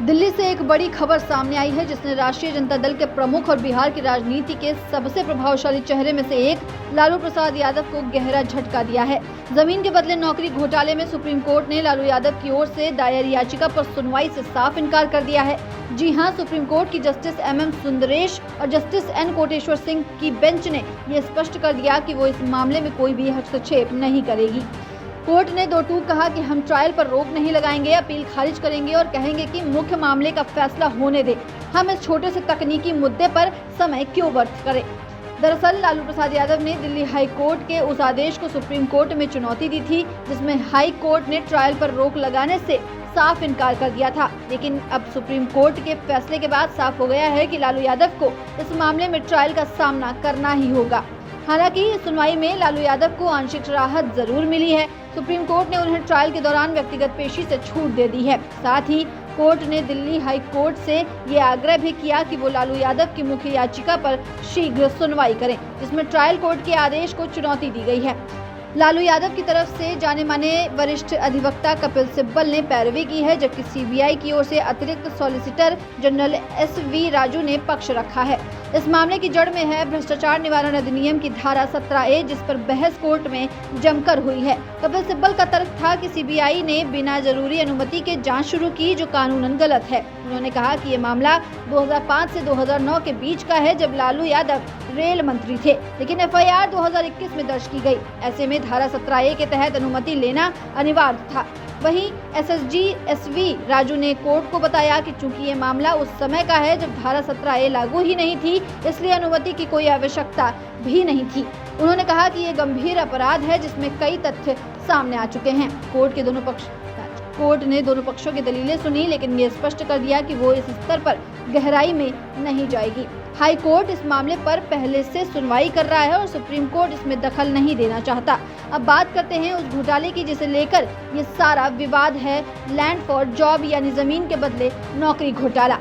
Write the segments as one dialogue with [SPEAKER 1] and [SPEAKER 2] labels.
[SPEAKER 1] दिल्ली से एक बड़ी खबर सामने आई है जिसने राष्ट्रीय जनता दल के प्रमुख और बिहार की राजनीति के सबसे प्रभावशाली चेहरे में से एक लालू प्रसाद यादव को गहरा झटका दिया है। जमीन के बदले नौकरी घोटाले में सुप्रीम कोर्ट ने लालू यादव की ओर से दायर याचिका पर सुनवाई से साफ इनकार कर दिया है। जी हां, सुप्रीम कोर्ट की जस्टिस MM सुंदरेश और जस्टिस N कोटेश्वर सिंह की बेंच ने ये स्पष्ट कर दिया कि वो इस मामले में कोई भी हस्तक्षेप नहीं करेगी। कोर्ट ने दो टूक कहा कि हम ट्रायल पर रोक नहीं लगाएंगे, अपील खारिज करेंगे और कहेंगे कि मुख्य मामले का फैसला होने दे। हम इस छोटे से तकनीकी मुद्दे पर समय क्यों व्यर्थ करें। दरअसल लालू प्रसाद यादव ने दिल्ली हाई कोर्ट के उस आदेश को सुप्रीम कोर्ट में चुनौती दी थी जिसमें हाई कोर्ट ने ट्रायल पर रोक लगाने से साफ इनकार कर दिया था। लेकिन अब सुप्रीम कोर्ट के फैसले के बाद साफ हो गया है कि लालू यादव को इस मामले में ट्रायल का सामना करना ही होगा। हालांकि सुनवाई में लालू यादव को आंशिक राहत जरूर मिली है। सुप्रीम कोर्ट ने उन्हें ट्रायल के दौरान व्यक्तिगत पेशी से छूट दे दी है। साथ ही कोर्ट ने दिल्ली हाई कोर्ट से ये आग्रह भी किया कि वो लालू यादव की मुख्य याचिका पर शीघ्र सुनवाई करें जिसमें ट्रायल कोर्ट के आदेश को चुनौती दी गई है। लालू यादव की तरफ से जाने माने वरिष्ठ अधिवक्ता कपिल सिब्बल ने पैरवी की है, जबकि CBI की ओर से अतिरिक्त सॉलिसिटर जनरल SV राजू ने पक्ष रखा है। इस मामले की जड़ में है भ्रष्टाचार निवारण अधिनियम की धारा 17A जिस पर बहस कोर्ट में जमकर हुई है। कपिल सिब्बल का तर्क था कि CBI ने बिना जरूरी अनुमति के जांच शुरू की जो कानूनन गलत है। उन्होंने कहा कि ये मामला 2005 से 2009 के बीच का है जब लालू यादव रेल मंत्री थे, लेकिन FIR 2021 में दर्ज की गई। ऐसे में धारा 17A के तहत अनुमति लेना अनिवार्य था। वहीं SSG SV राजू ने कोर्ट को बताया कि चूंकि ये मामला उस समय का है जब धारा 17A लागू ही नहीं थी, इसलिए अनुमति की कोई आवश्यकता भी नहीं थी। उन्होंने कहा कि ये गंभीर अपराध है जिसमें कई तथ्य सामने आ चुके हैं। कोर्ट ने दोनों पक्षों की दलीलें सुनी, लेकिन ये स्पष्ट कर दिया कि वो इस स्तर पर गहराई में नहीं जाएगी। हाई कोर्ट इस मामले पर पहले से सुनवाई कर रहा है और सुप्रीम कोर्ट इसमें दखल नहीं देना चाहता। अब बात करते हैं उस घोटाले की जिसे लेकर ये सारा विवाद है, लैंड फॉर जॉब यानी जमीन के बदले नौकरी घोटाला।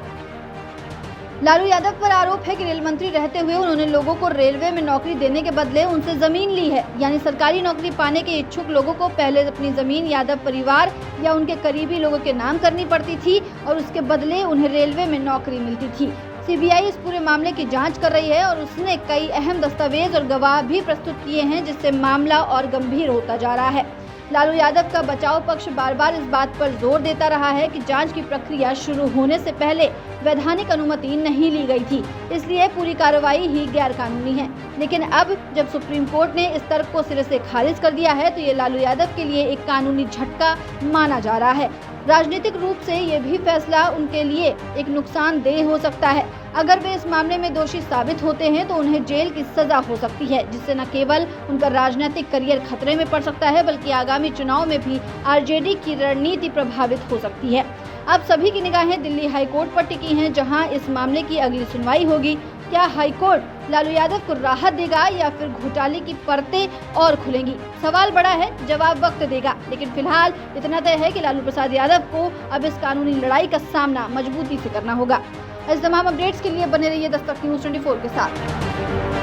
[SPEAKER 1] लालू यादव पर आरोप है कि रेल मंत्री रहते हुए उन्होंने लोगों को रेलवे में नौकरी देने के बदले उनसे जमीन ली है। यानी सरकारी नौकरी पाने के इच्छुक लोगों को पहले अपनी जमीन यादव परिवार या उनके करीबी लोगों के नाम करनी पड़ती थी और उसके बदले उन्हें रेलवे में नौकरी मिलती थी। CBI इस पूरे मामले की जांच कर रही है और उसने कई अहम दस्तावेज और गवाह भी प्रस्तुत किए हैं जिससे मामला और गंभीर होता जा रहा है। लालू यादव का बचाव पक्ष बार बार इस बात पर जोर देता रहा है कि जांच की प्रक्रिया शुरू होने से पहले वैधानिक अनुमति नहीं ली गई थी, इसलिए पूरी कार्रवाई ही गैर कानूनी है। लेकिन अब जब सुप्रीम कोर्ट ने इस तर्क को सिरे से खारिज कर दिया है तो ये लालू यादव के लिए एक कानूनी झटका माना जा रहा है। राजनीतिक रूप से ये भी फैसला उनके लिए एक नुकसानदेह हो सकता है। अगर वे इस मामले में दोषी साबित होते हैं तो उन्हें जेल की सजा हो सकती है, जिससे न केवल उनका राजनीतिक करियर खतरे में पड़ सकता है बल्कि आगामी चुनाव में भी RJD की रणनीति प्रभावित हो सकती है। अब सभी की निगाहें दिल्ली हाई कोर्ट पर टिकी हैं, जहां इस मामले की अगली सुनवाई होगी। क्या हाई कोर्ट लालू यादव को राहत देगा या फिर घोटाले की परतें और खुलेंगी? सवाल बड़ा है, जवाब वक्त देगा। लेकिन फिलहाल इतना तय है कि लालू प्रसाद यादव को अब इस कानूनी लड़ाई का सामना मजबूती से करना होगा। इस तमाम अपडेट्स के लिए बने रहिए दस्तक न्यूज़ 24 के साथ।